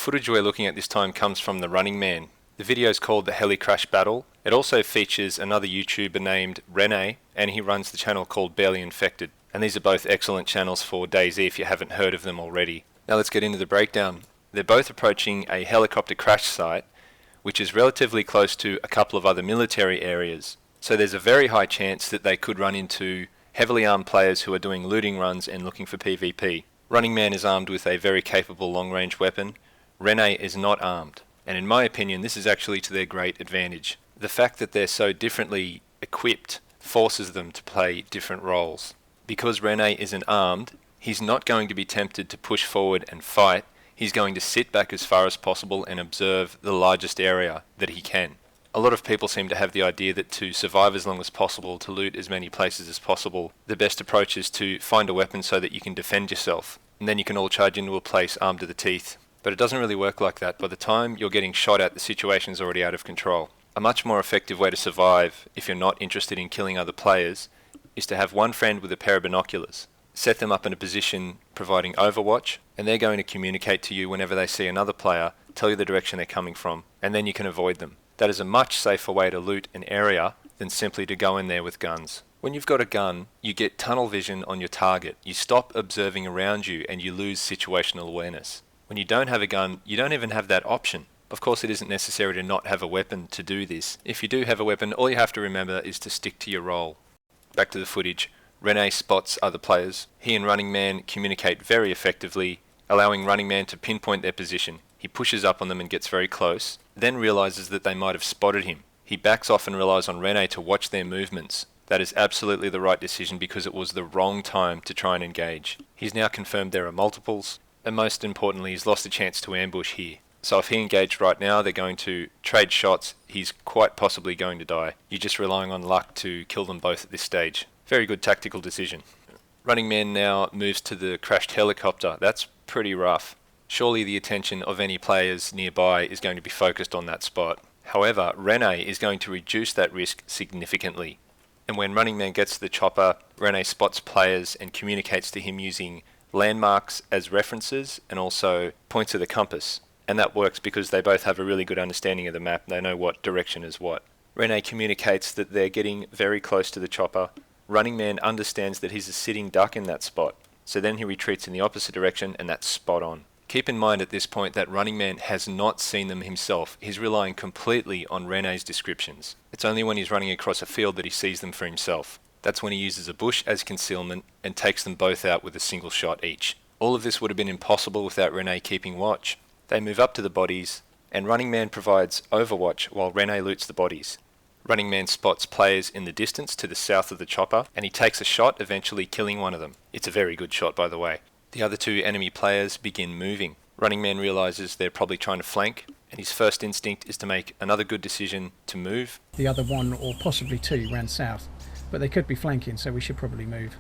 footage we're looking at this time comes from The Running Man. The video is called The Heli Crash Battle. It also features another YouTuber named Rene, and he runs the channel called Barely Infected. And these are both excellent channels for DayZ if you haven't heard of them already. Now let's get into the breakdown. They're both approaching a helicopter crash site, which is relatively close to a couple of other military areas. So there's a very high chance that they could run into heavily armed players who are doing looting runs and looking for PvP. Running Man is armed with a very capable long-range weapon. Rene is not armed. And in my opinion, this is actually to their great advantage. The fact that they're so differently equipped forces them to play different roles. Because Rene isn't armed, he's not going to be tempted to push forward and fight. He's going to sit back as far as possible and observe the largest area that he can. A lot of people seem to have the idea that to survive as long as possible, to loot as many places as possible, the best approach is to find a weapon so that you can defend yourself. And then you can all charge into a place armed to the teeth. But it doesn't really work like that. By the time you're getting shot at, the situation's already out of control. A much more effective way to survive, if you're not interested in killing other players, is to have one friend with a pair of binoculars. Set them up in a position providing overwatch, and they're going to communicate to you whenever they see another player, tell you the direction they're coming from, and then you can avoid them. That is a much safer way to loot an area than simply to go in there with guns. When you've got a gun, you get tunnel vision on your target. You stop observing around you and you lose situational awareness. When you don't have a gun, you don't even have that option. Of course, it isn't necessary to not have a weapon to do this. If you do have a weapon, all you have to remember is to stick to your role. Back to the footage. Rene spots other players. He and Running Man communicate very effectively, allowing Running Man to pinpoint their position. He pushes up on them and gets very close, then realizes that they might have spotted him. He backs off and relies on Rene to watch their movements. That is absolutely the right decision because it was the wrong time to try and engage. He's now confirmed there are multiples, and most importantly, he's lost a chance to ambush here. So if he engaged right now, they're going to trade shots. He's quite possibly going to die. You're just relying on luck to kill them both at this stage. Very good tactical decision. Running Man now moves to the crashed helicopter. That's pretty rough. Surely the attention of any players nearby is going to be focused on that spot. However, Rene is going to reduce that risk significantly. And when Running Man gets to the chopper, Rene spots players and communicates to him using landmarks as references and also points of the compass. And that works because they both have a really good understanding of the map. They know what direction is what. Rene communicates that they're getting very close to the chopper. Running Man understands that he's a sitting duck in that spot. So then he retreats in the opposite direction and that's spot on. Keep in mind at this point that Running Man has not seen them himself. He's relying completely on Rene's descriptions. It's only when he's running across a field that he sees them for himself. That's when he uses a bush as concealment and takes them both out with a single shot each. All of this would have been impossible without Rene keeping watch. They move up to the bodies, and Running Man provides overwatch while Rene loots the bodies. Running Man spots players in the distance to the south of the chopper, and he takes a shot, eventually killing one of them. It's a very good shot, by the way. The other two enemy players begin moving. Running Man realizes they're probably trying to flank, and his first instinct is to make another good decision to move. The other one, or possibly two, ran south, but they could be flanking, so we should probably move.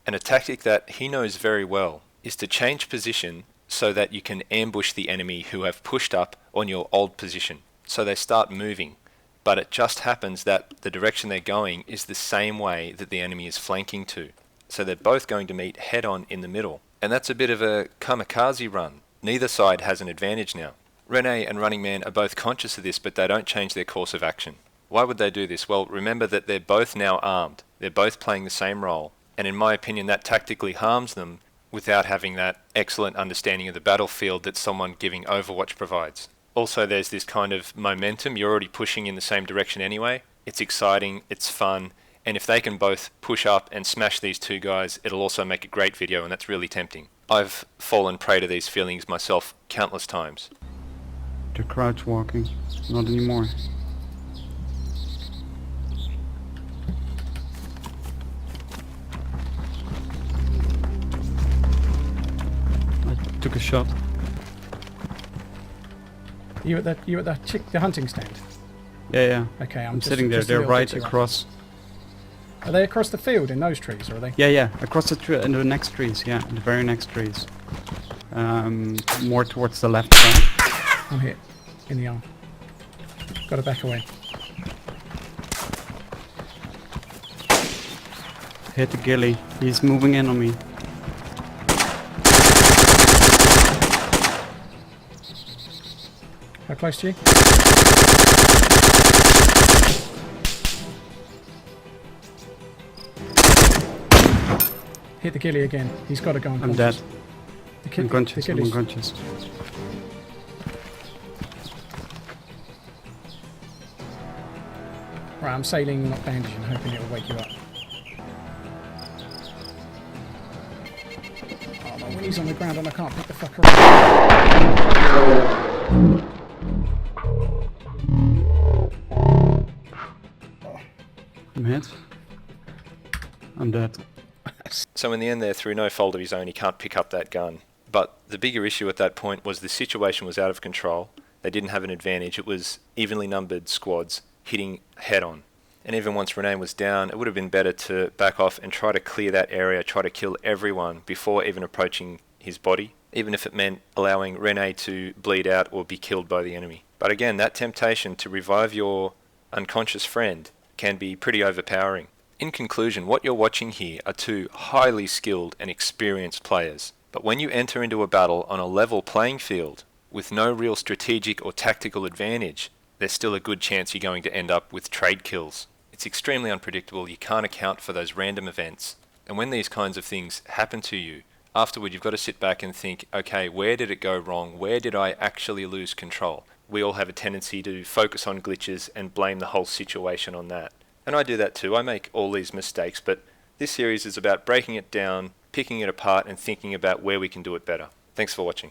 And a tactic that he knows very well is to change position so that you can ambush the enemy who have pushed up on your old position. So they start moving, but it just happens that the direction they're going is the same way that the enemy is flanking to. So they're both going to meet head-on in the middle. And that's a bit of a kamikaze run. Neither side has an advantage now. Rene and Running Man are both conscious of this, but they don't change their course of action. Why would they do this? Well, remember that they're both now armed. They're both playing the same role. And in my opinion, that tactically harms them without having that excellent understanding of the battlefield that someone giving Overwatch provides. Also, there's this kind of momentum. You're already pushing in the same direction anyway. It's exciting, it's fun, and if they can both push up and smash these two guys, it'll also make a great video, and that's really tempting. I've fallen prey to these feelings myself countless times. They're crouch walking. Not anymore. I took a shot. You at the hunting stand? Yeah. Okay, I'm sitting there. They're right across. Are they across the field in those trees, or are they? Yeah. Across the tree, in the next trees. Yeah, the very next trees. More towards the left side. I'm hit in the arm. Got to back away. Hit the ghillie. He's moving in on me. How close to you? Hit the ghillie again. He's got to go I'm unconscious. dead. The I'm conscious. I'm ghillie's- unconscious. Right, I'm sailing, not bandaging, hoping it'll wake you up. Oh, my willy's on the ground and I can't pick the fucker up. I'm hit. I'm dead. So in the end there, through no fault of his own, he can't pick up that gun. But the bigger issue at that point was the situation was out of control. They didn't have an advantage. It was evenly numbered squads hitting head on. And even once Rene was down, it would have been better to back off and try to clear that area, try to kill everyone before even approaching his body, even if it meant allowing Rene to bleed out or be killed by the enemy. But again, that temptation to revive your unconscious friend can be pretty overpowering. In conclusion, what you're watching here are two highly skilled and experienced players. But when you enter into a battle on a level playing field, with no real strategic or tactical advantage, there's still a good chance you're going to end up with trade kills. It's extremely unpredictable, you can't account for those random events. And when these kinds of things happen to you, afterward you've got to sit back and think, okay, where did it go wrong? Where did I actually lose control? We all have a tendency to focus on glitches and blame the whole situation on that. And I do that too, I make all these mistakes, but this series is about breaking it down, picking it apart and thinking about where we can do it better. Thanks for watching.